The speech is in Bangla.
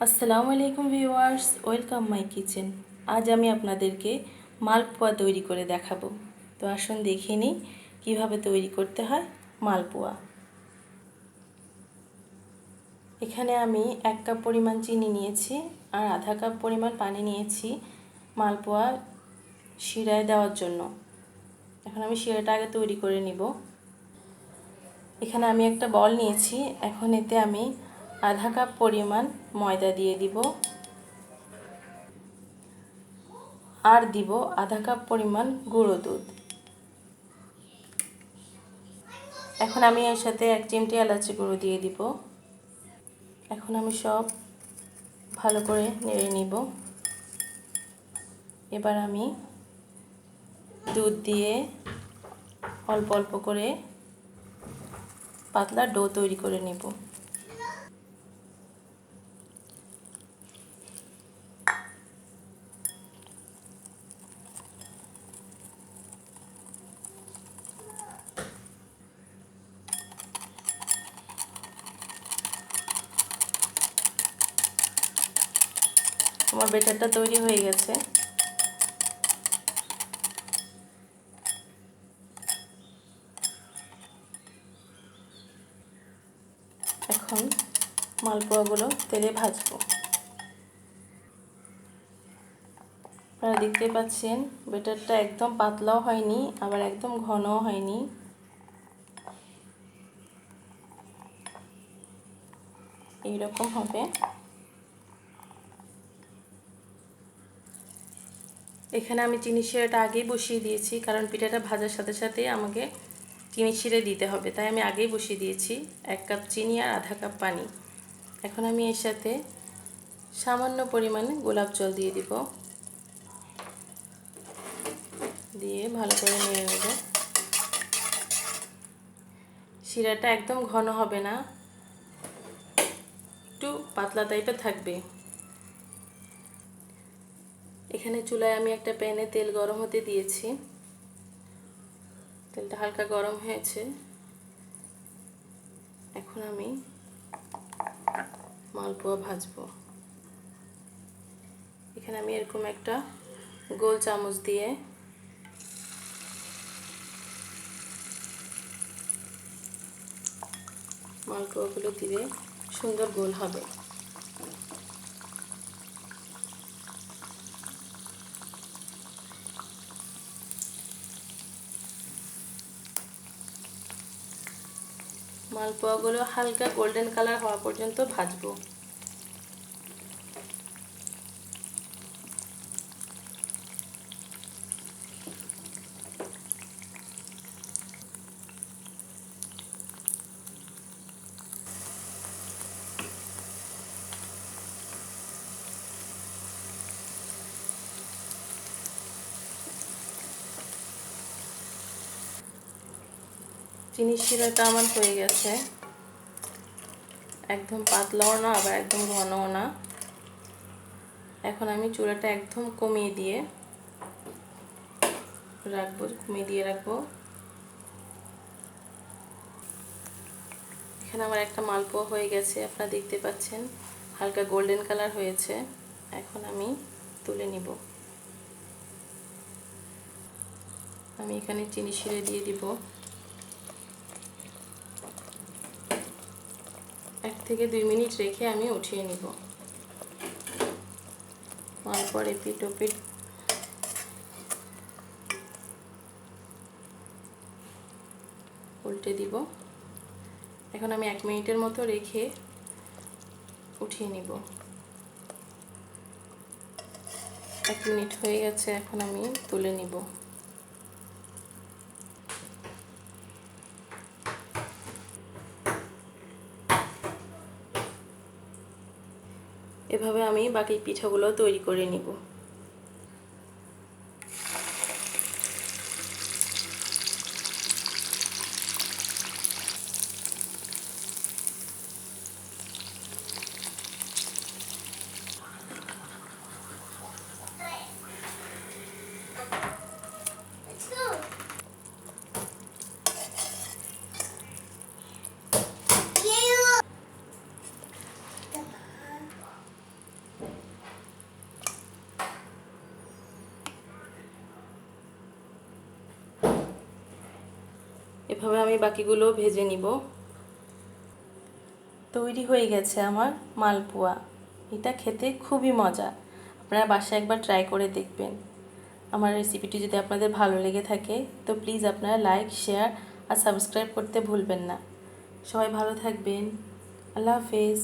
আসসালামু আলাইকুম ভিউয়ার্স, ওয়েলকাম মাই কিচেন। আজ আমি আপনাদেরকে মালপোয়া তৈরি করে দেখাবো। তো আসুন দেখে নিই কীভাবে তৈরি করতে হয় মালপোয়া। এখানে আমি 1 কাপ পরিমাণ চিনি নিয়েছি আর আধা কাপ পরিমাণ পানি নিয়েছি মালপোয়া শিরায় দেওয়ার জন্য। এখন আমি শিরাটা আগে তৈরি করে নিব। এখানে আমি একটা বল নিয়েছি। এখন এতে আমি আধা কাপ পরিমাণ ময়দা দিয়ে দিব আর দিব আধা কাপ পরিমাণ গুঁড়ো দুধ। এখন আমি এর সাথে 1 চিমটি এলাচি গুঁড়ো দিয়ে দিব। এখন আমি সব ভালো করে নেড়ে নিব। এবার আমি দুধ দিয়ে অল্প অল্প করে পাতলা ডো তৈরি করে নেব। আমার ব্যাটারটা তৈরি হয়ে গেছে। এখন মালপোয়াগুলো তেলে ভাজবো। আপনারা দেখতে পাচ্ছেন ব্যাটারটা একদম পাতলাও হয়নি আবার একদম ঘনও হয়নি। এইরকম হবে। এখানে আমি চিনি শিরাটা আগেই বসিয়ে দিয়েছি, কারণ পিঠাটা ভাজার সাথে সাথে আমাকে চিনি শিরা দিতে হবে, তাই আমি আগেই বসিয়ে দিয়েছি 1 কাপ চিনি আর আধা কাপ পানি। এখন আমি এর সাথে সামান্য পরিমাণে গোলাপ জল দিয়ে দিব, দিয়ে ভালো করে নেড়ে নেব। শিরাটা একদম ঘন হবে না, একটু পাতলা টাইপের থাকবে। এখানে চুলায় আমি একটা প্যানে তেল গরম হতে দিয়েছি। তেলটা হালকা গরম হয়েছে। এখন আমি মালপোয়া ভাজবো। এখানে আমি এরকম একটা গোল চামচ দিয়ে মালপোয়াগুলো দিলে সুন্দর গোল হবে। মালপোয়াগুলো হালকা গোল্ডেন কালার হওয়া পর্যন্ত ভাজবো। চিনি শিরাটা আমার হয়ে গেছে, একদম পাতলাও না আবার একদম ঘনও না। এখন আমি চুলাটা একদম কমিয়ে দিয়ে রাখবো। এখানে আমার একটা মালপোয়া হয়ে গেছে, আপনারা দেখতে পাচ্ছেন হালকা গোল্ডেন কালার হয়েছে। এখন আমি তুলে নিব। আমি এখানে চিনি শিরা দিয়ে দিব। 1 থেকে 2 মিনিট রেখে আমি উঠিয়ে নিব। তারপর এপিট ওপিট উল্টে দিব। এখন আমি 1 মিনিটের মতো রেখে উঠিয়ে নিব। 1 মিনিট হয়ে গেছে, এখন আমি তুলে নিব। এভাবে আমি বাকি পিঠাগুলো তৈরি করে নিব। এভাবে আমি বাকিগুলো ভেজে নিব। তৈরি হয়ে গেছে আমার মালপোয়া। এটা খেতে খুবই মজা, আপনারা বাসায় একবার ট্রাই করে দেখবেন। আমার রেসিপিটি যদি আপনাদের ভালো লেগে থাকে তো প্লিজ আপনারা লাইক, শেয়ার আর সাবস্ক্রাইব করতে ভুলবেন না। সবাই ভালো থাকবেন। আল্লাহ হাফেজ।